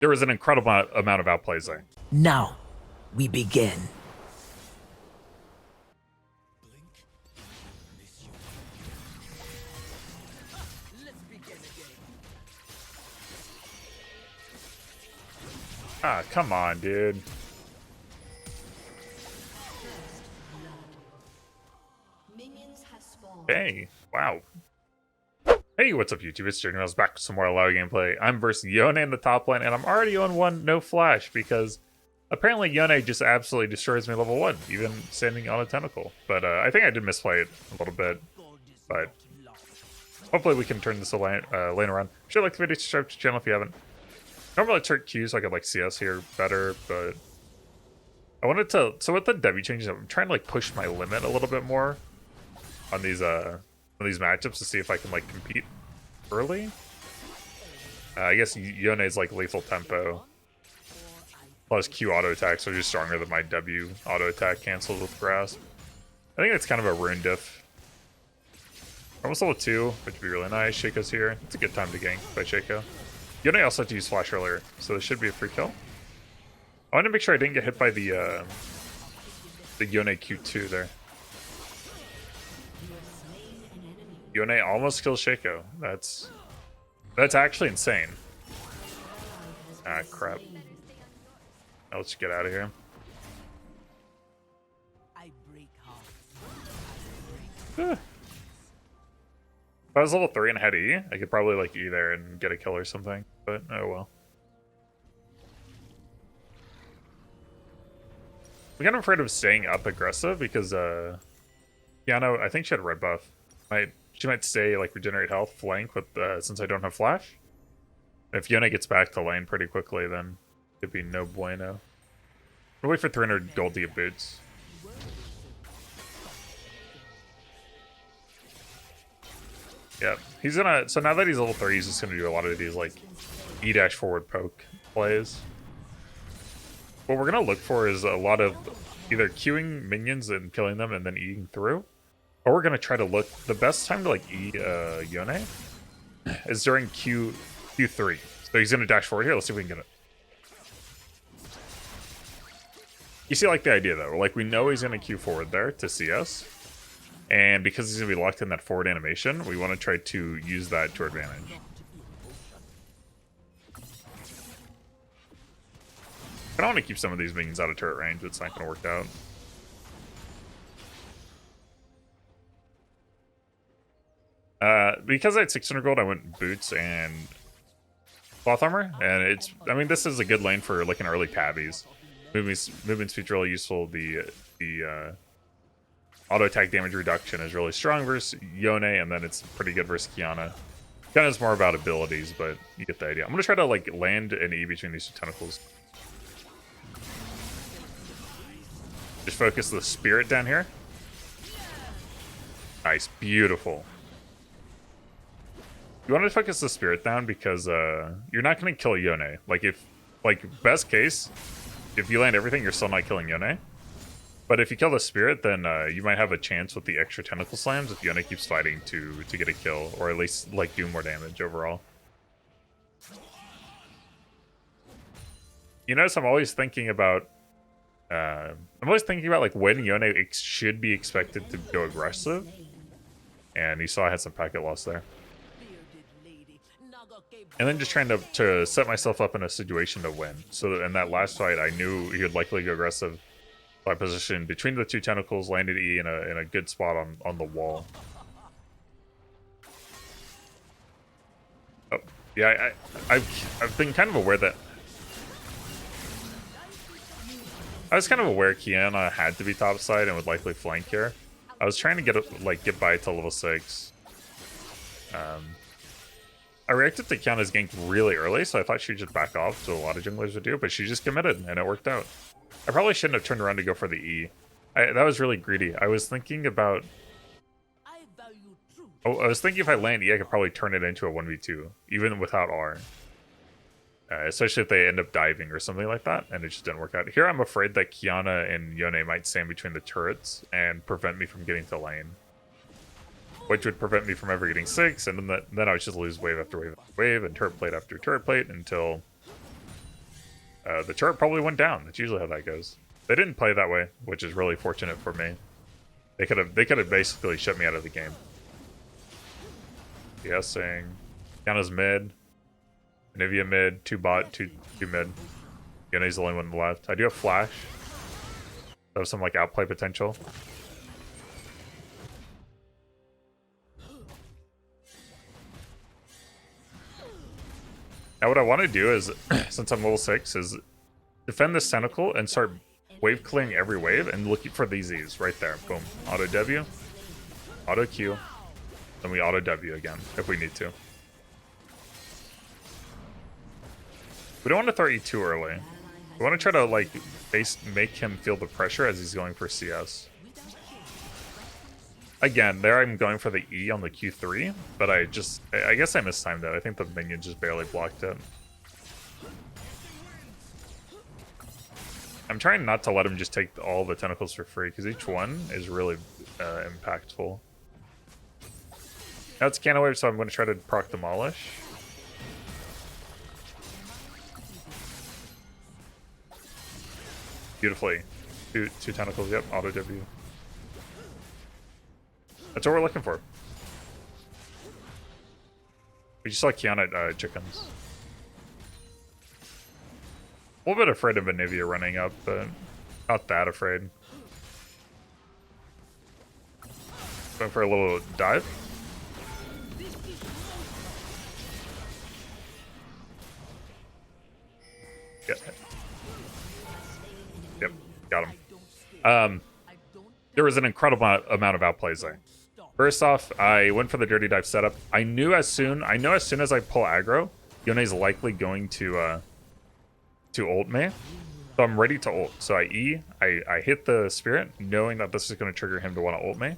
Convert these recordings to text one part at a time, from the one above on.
There was an incredible amount of outplays there. Now, we begin. Ah, come on, dude. Hey, wow. Hey, what's up, YouTube? It's DirtyMobs back with some more Illaoi gameplay. I'm versus Yone in the top lane, and I'm already on 1 no flash because apparently Yone just absolutely destroys me level 1, even standing on a tentacle. But I think I did misplay it a little bit, but hopefully we can turn this lane around. Sure, like the video, subscribe to the channel if you haven't. Normally turn Q so I could like CS here better, but I wanted to. So with the W changes, I'm trying to like push my limit a little bit more on these matchups to see if I can like compete early. I guess Yone is like lethal tempo plus Q auto attacks are just stronger than my W auto attack canceled with grasp. I think it's kind of a rune diff. Almost level 2, which would be really nice. Shaco's here. It's a good time to gank by Shaco. Yone also had to use flash earlier, so this should be a free kill. I want to make sure I didn't get hit by the Yone Q2 there. Yone almost kills Shaco. That's actually insane. Ah, crap. Now let's get out of here. If I was level 3 and had E, I could probably like E there and get a kill or something, but oh well. I'm kind of afraid of staying up aggressive because Piano, I think she had a red buff. She might stay like regenerate health flank with since I don't have flash. If Yone gets back to lane pretty quickly, then it'd be no bueno. We'll wait for 300 gold to get boots. Yeah, he's gonna. So now that he's level 3, he's just gonna do a lot of these like E-dash forward poke plays. What we're gonna look for is a lot of either queuing minions and killing them and then eating through, or we're gonna try to look. The best time to like E Yone is during Q3. So he's gonna dash forward here. Let's see if we can get it. You see, like the idea though. Like we know he's gonna Q forward there to see us. And because he's going to be locked in that forward animation, we want to try to use that to our advantage. I don't want to keep some of these minions out of turret range. It's not going to work out. Because I had 600 gold, I went boots and cloth armor. And it's, I mean, this is a good lane for like an early tabbies. Movement speed's really useful. The auto attack damage reduction is really strong versus Yone, and then it's pretty good versus Kiana. Kind of is more about abilities, but you get the idea. I'm gonna try to like land an E between these two tentacles. Just focus the spirit down here. Nice, beautiful. You want to focus the spirit down because you're not gonna kill Yone. Like best case, if you land everything, you're still not killing Yone. But if you kill the spirit, then you might have a chance with the extra tentacle slams if Yone keeps fighting to get a kill, or at least like do more damage overall. You notice I'm always thinking about like when Yone should be expected to go aggressive, and you saw I had some packet loss there. And then just trying to set myself up in a situation to win. So in that last fight, I knew he would likely go aggressive. I positioned between the two tentacles, landed E in a good spot on the wall. Oh, yeah, I've been kind of aware that I was kind of aware Kiana had to be topside and would likely flank here. I was trying to get by to level 6. I reacted to Kiana's gank really early, so I thought she'd just back off, so a lot of junglers would do, but she just committed and it worked out. I probably shouldn't have turned around to go for the E. That was really greedy. I was thinking about... Oh, I was thinking if I land E, I could probably turn it into a 1v2, even without R. Especially if they end up diving or something like that, and it just didn't work out. Here I'm afraid that Kiana and Yone might stand between the turrets and prevent me from getting to lane. Which would prevent me from ever getting 6, and then I would just lose wave after wave after wave, and turret plate after turret plate until the turret probably went down. That's usually how that goes. They didn't play that way, which is really fortunate for me. They could have basically shut me out of the game. Guessing. Kiana's mid. Nivea mid, 2 bot, 2 mid. Yone's the only one left. I do have flash. I have some like outplay potential. Now what I want to do is, since I'm level 6, is defend this tentacle and start wave clearing every wave and looking for these E's right there. Boom. Auto W. Auto Q. Then we auto W again if we need to. We don't want to throw E too early. We want to try to like make him feel the pressure as he's going for CS. Again, there I'm going for the E on the Q3, but I guess I mistimed that. I think the minion just barely blocked it. I'm trying not to let him just take all the tentacles for free, because each one is really impactful. Now it's Cannon Wave, so I'm going to try to proc Demolish. Beautifully. Two tentacles, yep, auto W. That's what we're looking for. We just saw Kiana chickens. A little bit afraid of Anivia running up, but not that afraid. Going for a little dive. Yeah. Yep, got him. There was an incredible amount of outplays there. First off, I went for the dirty dive setup. I know as soon as I pull aggro, Yone's likely going to ult me. So I'm ready to ult. So I hit the spirit, knowing that this is going to trigger him to want to ult me.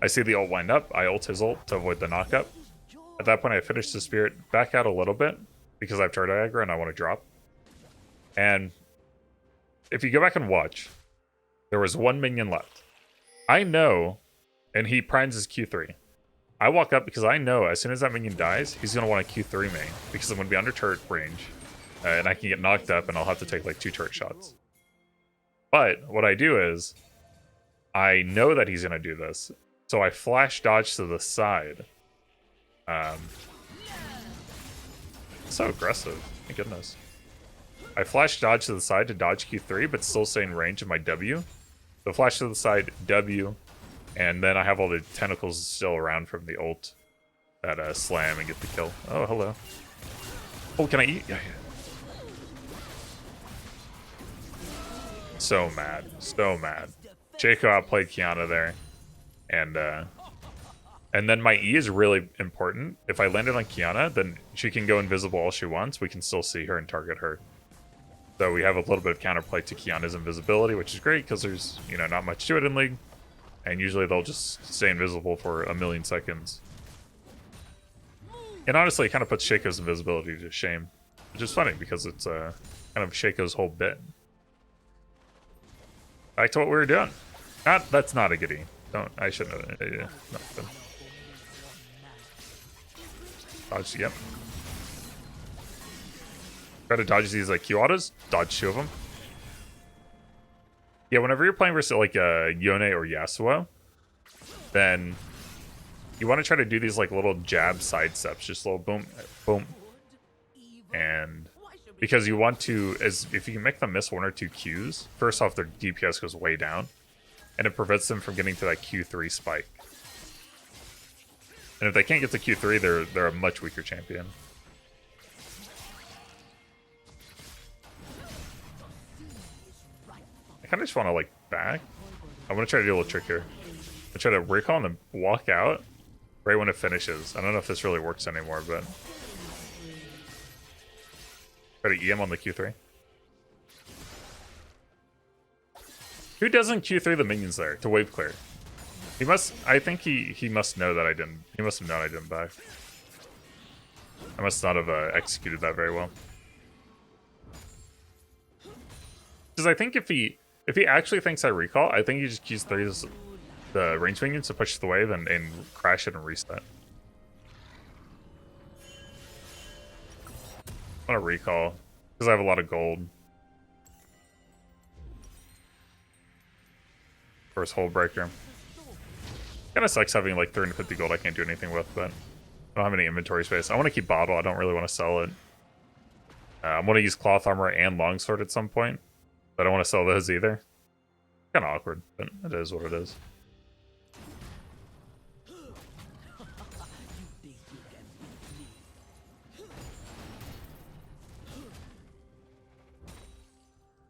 I see the ult wind up, I ult his ult to avoid the knockup. At that point I finish the spirit, back out a little bit, because I have turret aggro and I want to drop. And if you go back and watch, there was one minion left. I know, and he primes his Q3. I walk up because I know as soon as that minion dies, he's going to want to Q3 me, because I'm going to be under turret range, and I can get knocked up, and I'll have to take like 2 turret shots. But what I do is, I know that he's going to do this, so I flash dodge to the side. So aggressive, my goodness. I flash dodge to the side to dodge Q3, but still stay in range of my W. So flash to the side, W, and then I have all the tentacles still around from the ult that slam and get the kill. Oh, hello. Oh, can I eat? Yeah. So mad. So mad. Jaco outplayed Kiana there. And then my E is really important. If I landed on Kiana, then she can go invisible all she wants. We can still see her and target her. So we have a little bit of counterplay to Kiana's invisibility, which is great because there's, you know, not much to it in League. And usually they'll just stay invisible for a million seconds. And honestly, it kind of puts Shaco's invisibility to shame. Which is funny because it's kind of Shaco's whole bit. Back to what we were doing. That's not a goodie. I shouldn't have. No. Dodge, yep. Try to dodge these like Q autos. Dodge 2 of them. Yeah, whenever you're playing versus like Yone or Yasuo, then you want to try to do these like little jab side steps, just little boom, boom, and because you want to, if you can make them miss 1 or 2 Qs, first off their DPS goes way down, and it prevents them from getting to that Q3 spike. And if they can't get to Q3, they're a much weaker champion. I kind of just want to like back. I'm gonna try to do a little trick here. I try to recall and then walk out right when it finishes. I don't know if this really works anymore, but try to EM on the Q3. Who doesn't Q3 the minions there to wave clear? He must. I think he must know that I didn't. He must have known I didn't back. I must not have executed that very well. Because I think if he actually thinks I recall, I think he just Q3s the range minions to push the wave and crash it and reset. I want to recall because I have a lot of gold. First hold breaker. Kind of sucks having like 350 gold I can't do anything with, but I don't have any inventory space. I want to keep bottle. I don't really want to sell it. I want to use cloth armor and longsword at some point, but I don't want to sell those either. Kind of awkward, but it is what it is.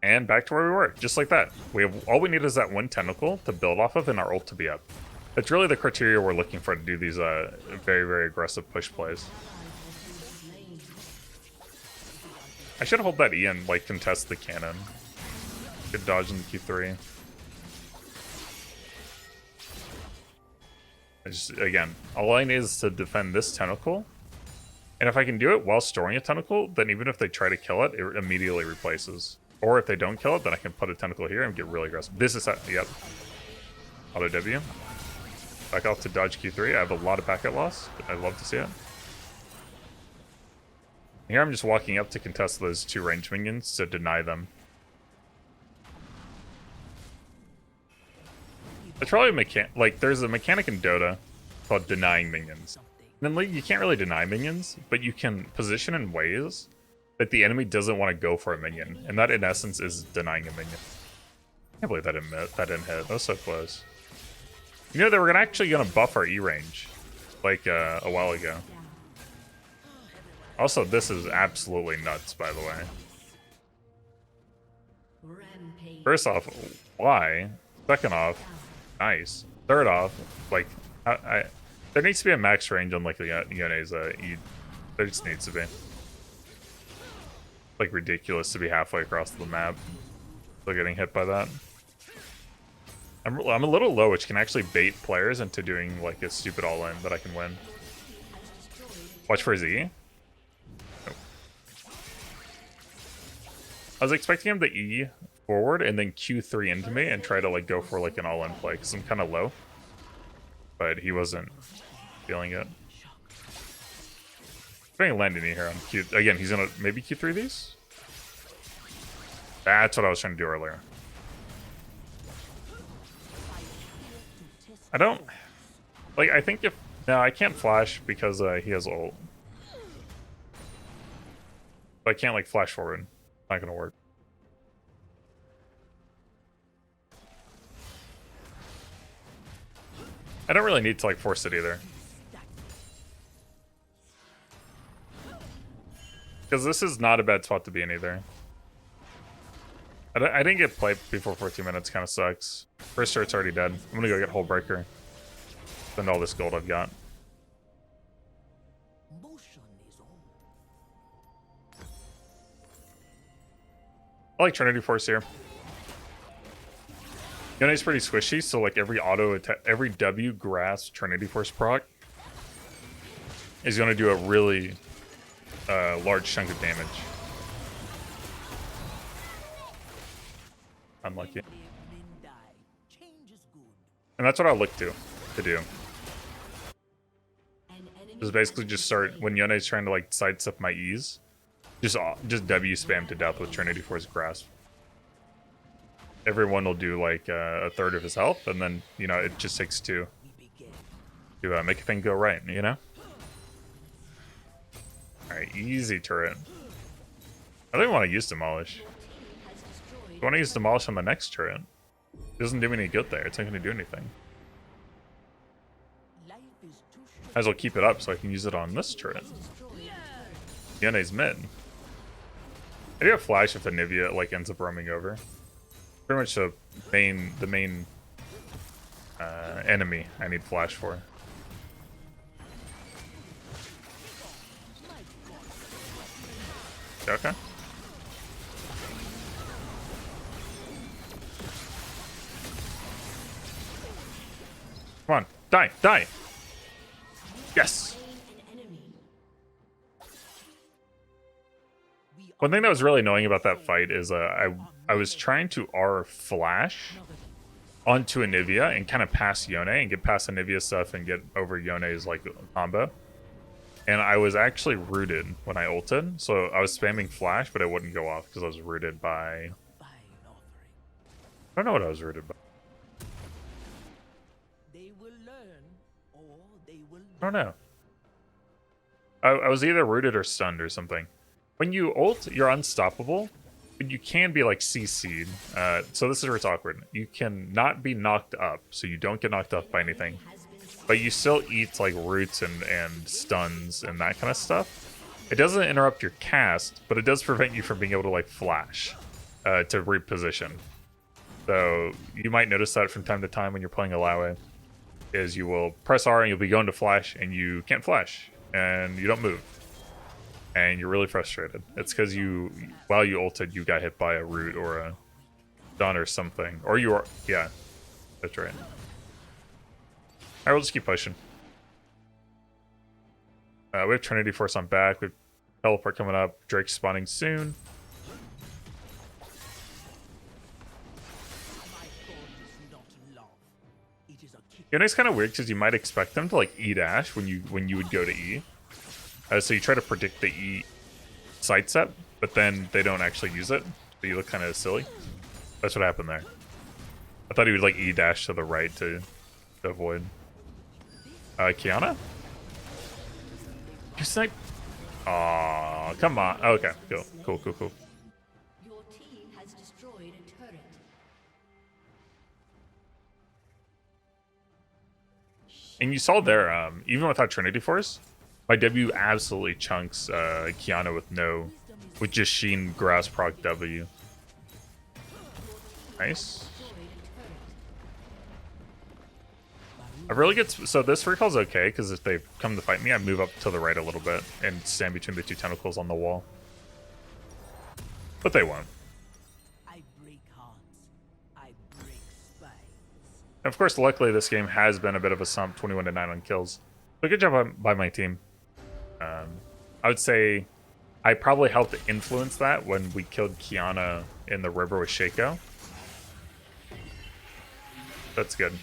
And back to where we were, just like that. We have all we need is that one tentacle to build off of and our ult to be up. It's really the criteria we're looking for to do these very, very aggressive push plays. I should hold that E and like contest the cannon. Good dodge in the Q3. Again, all I need is to defend this tentacle. And if I can do it while storing a tentacle, then even if they try to kill it, it immediately replaces. Or if they don't kill it, then I can put a tentacle here and get really aggressive. This is, yep. Auto W. Back off to dodge Q3. I have a lot of packet loss. I'd love to see it. Here I'm just walking up to contest those two range minions to deny them. It's probably a mechanic. Like, there's a mechanic in Dota called denying minions. And then you can't really deny minions, but you can position in ways that the enemy doesn't want to go for a minion, and that in essence is denying a minion. I can't believe that didn't hit. That was so close. You know, they were actually gonna buff our E range, like a while ago. Also, this is absolutely nuts, by the way. First off, why? Second off, nice. Third off, like, there needs to be a max range on like the Yone's E. There just needs to be. Like ridiculous to be halfway across the map. Still getting hit by that. I'm a little low, which can actually bait players into doing like a stupid all-in that I can win. Watch for his E. Nope. I was expecting him to E forward and then Q3 into me and try to like go for like an all-in play because I'm kind of low. But he wasn't feeling it. Trying to land an E here on Q. Again, he's gonna maybe Q3 these? That's what I was trying to do earlier. I don't... Like, I think if... No, I can't flash because he has ult. But I can't, like, flash forward. Not gonna work. I don't really need to, like, force it either. Because this is not a bad spot to be in either. I didn't get played before 14 minutes, kind of sucks. First turret's already dead. I'm gonna go get Hull Breaker. Spend all this gold I've got. I like Trinity Force here. Yone's pretty squishy, so like every auto attack, every W grasp Trinity Force proc is gonna do a really large chunk of damage. Unlucky. And that's what I look to do. Is basically just start when Yone's trying to like sidestep my E's, just W spam to death with Trinity Force grasp. Everyone will do like a third of his health, and then you know it just takes two to make a thing go right. You know. All right, easy turret. I don't even want to use Demolish. I want to use Demolish on the next turret. It doesn't do me any good there. It's not going to do anything. Might as well keep it up so I can use it on this turret. Yone's mid. I do have flash if Anivia like ends up roaming over. Pretty much the main enemy I need flash for. Okay. Come on, die, die. Yes. One thing that was really annoying about that fight is I was trying to R flash onto Anivia and kind of pass Yone and get past Anivia's stuff and get over Yone's like combo. And I was actually rooted when I ulted, so I was spamming flash, but it wouldn't go off because I was rooted by... I don't know what I was rooted by. I don't know. I was either rooted or stunned or something. When you ult, you're unstoppable, but you can be like CC'd. So this is where it's awkward. You can not be knocked up, so you don't get knocked up by anything. But you still eat like roots and stuns and that kind of stuff. It doesn't interrupt your cast, but it does prevent you from being able to like flash to reposition. So you might notice that from time to time when you're playing Illaoi, is you will press R and you'll be going to flash and you can't flash and you don't move. And you're really frustrated. It's because you, while you ulted, you got hit by a root or a stun or something. Or you are, yeah, that's right. Alright, we'll just keep pushing. We have Trinity Force on back. We have Teleport coming up. Drake spawning soon. Yone's kind of weird because you might expect them to like E dash when you would go to E. So you try to predict the E sidestep, but then they don't actually use it. So you look kind of silly. That's what happened there. I thought he would like E dash to the right to avoid. Kiana? You snipe? Aw, come on. Okay, cool. Your team has destroyed a turret. And you saw there, even without Trinity Force, my W absolutely chunks Kiana with just Sheen Grass proc W. Nice. I really get so this recall's okay because if they come to fight me, I move up to the right a little bit and stand between the two tentacles on the wall. But they won't. I break hearts. I break spines. And of course, luckily this game has been a bit of a sump, 21-9 on kills. So good job by my team. I would say I probably helped influence that when we killed Kiana in the river with Shaco. That's good.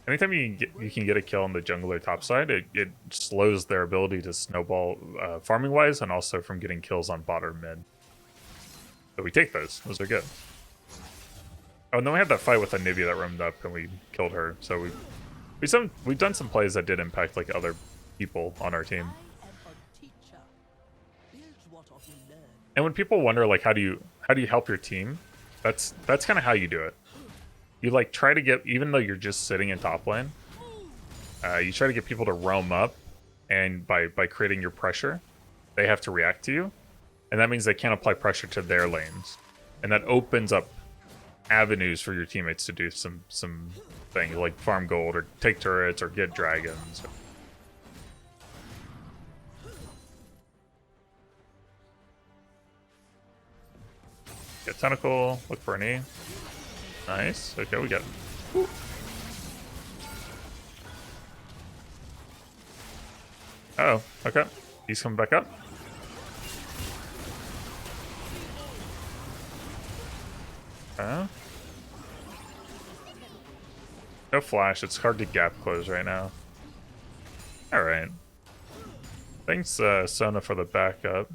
Anytime you can get a kill on the jungler topside, it slows their ability to snowball farming wise and also from getting kills on bot or mid. So we take those. Those are good. Oh, and then we had that fight with Anivia that roamed up and we killed her. So we've done some plays that did impact like other people on our team. And when people wonder like how do you help your team, that's kind of how you do it. You like try to get, even though you're just sitting in top lane, you try to get people to roam up, and by creating your pressure, they have to react to you, and that means they can't apply pressure to their lanes, and that opens up avenues for your teammates to do some things like farm gold or take turrets or get dragons. Get tentacle, look for an E. Nice. Okay, we got it. Woo. Uh oh, okay. He's coming back up. No flash. It's hard to gap close right now. Alright. Thanks, Sona, for the backup.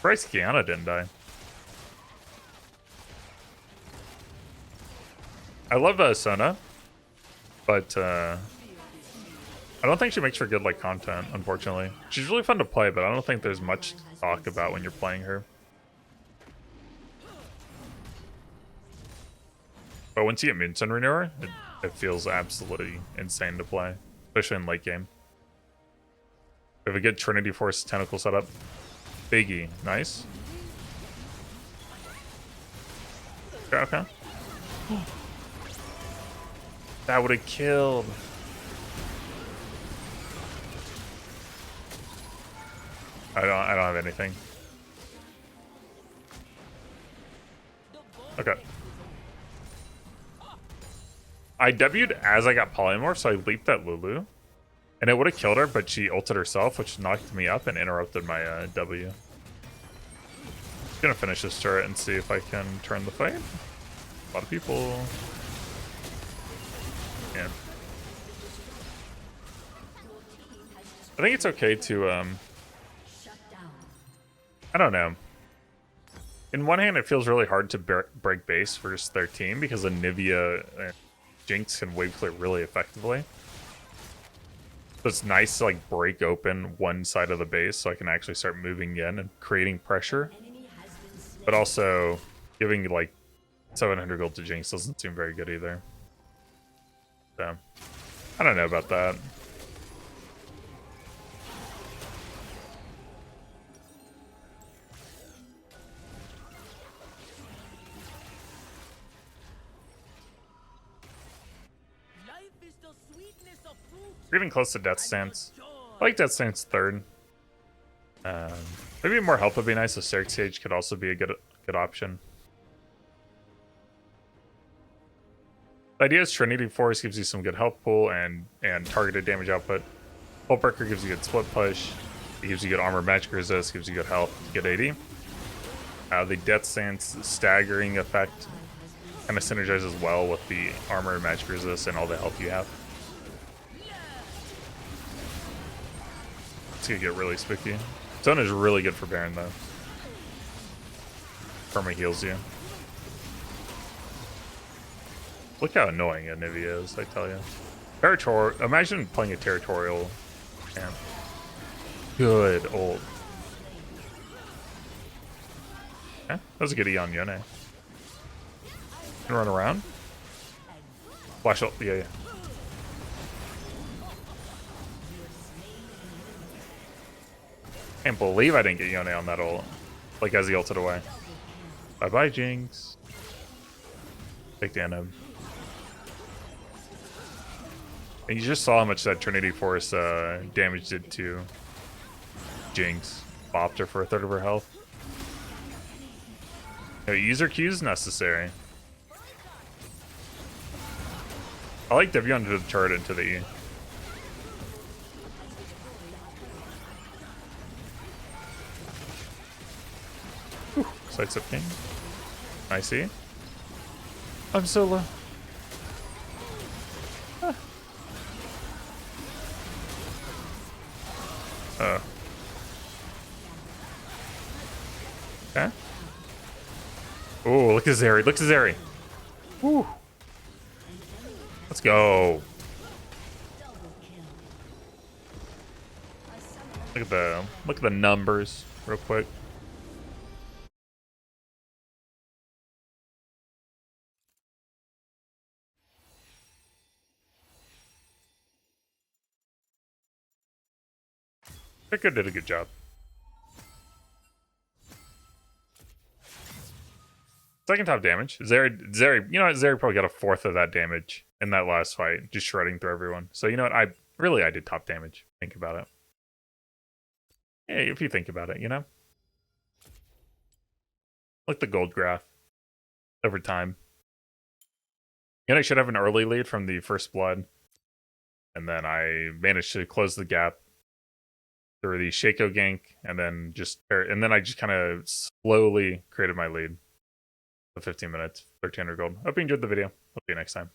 Bryce Kiana didn't die. I love Sona, but I don't think she makes for good like content, unfortunately. She's really fun to play, but I don't think there's much to talk about when you're playing her. But once you get Moonstone Renewer, it feels absolutely insane to play, especially in late game. We have a good Trinity Force tentacle setup. Biggie, nice. Okay. That would have killed. I don't have anything. Okay. I W'd as I got polymorph, so I leaped at Lulu. And it would have killed her, but she ulted herself, which knocked me up and interrupted my W. Just gonna finish this turret and see if I can turn the fight. A lot of people. Yeah. I think it's okay to, I don't know. In one hand, it feels really hard to break base versus their team because Anivia and Jinx can wave clear really effectively. So it's nice to like break open one side of the base so I can actually start moving in and creating pressure. But also giving like 700 gold to Jinx doesn't seem very good either. So I don't know about that. We're getting close to Death Stance. I like Death Stance third. Maybe more health would be nice. A Ceric Sage could also be a good option. The idea is Trinity Force gives you some good health pool and targeted damage output. Hullbreaker gives you good split push. It gives you good armor magic resist, gives you good health, good AD. The Death Stance staggering effect kind of synergizes well with the armor magic resist and all the health you have. It's gonna get really spooky. Zone is really good for Baron though. Perma heals you. Look how annoying a Nivea is, I tell you. Territorial. Imagine playing a territorial camp. Good old. Yeah, that was a good E on Yone. Can run around. Flash ult. Yeah. Can't believe I didn't get Yone on that ult. Like as he ulted away. Bye bye, Jinx. Take down him. And you just saw how much that Trinity Force damage did to Jinx. Bopped her for a third of her health. No, user Q's necessary. I like W under the turret into the E. Sights up king. I see. I'm so low. Okay. Oh, look at Zeri. Look at Zeri. Woo. Let's go. Look at the numbers real quick. Picker did a good job. Second top damage. Zeri, you know what? Zeri probably got a fourth of that damage in that last fight, just shredding through everyone. So you know what? I did top damage. Think about it. Hey, if you think about it, you know? Like the gold graph over time. You know, I should have an early lead from the first blood. And then I managed to close the gap through the Shaco gank, and then I just kind of slowly created my lead. 15 minutes, 1300 gold. Hope you enjoyed the video. Hope you next time.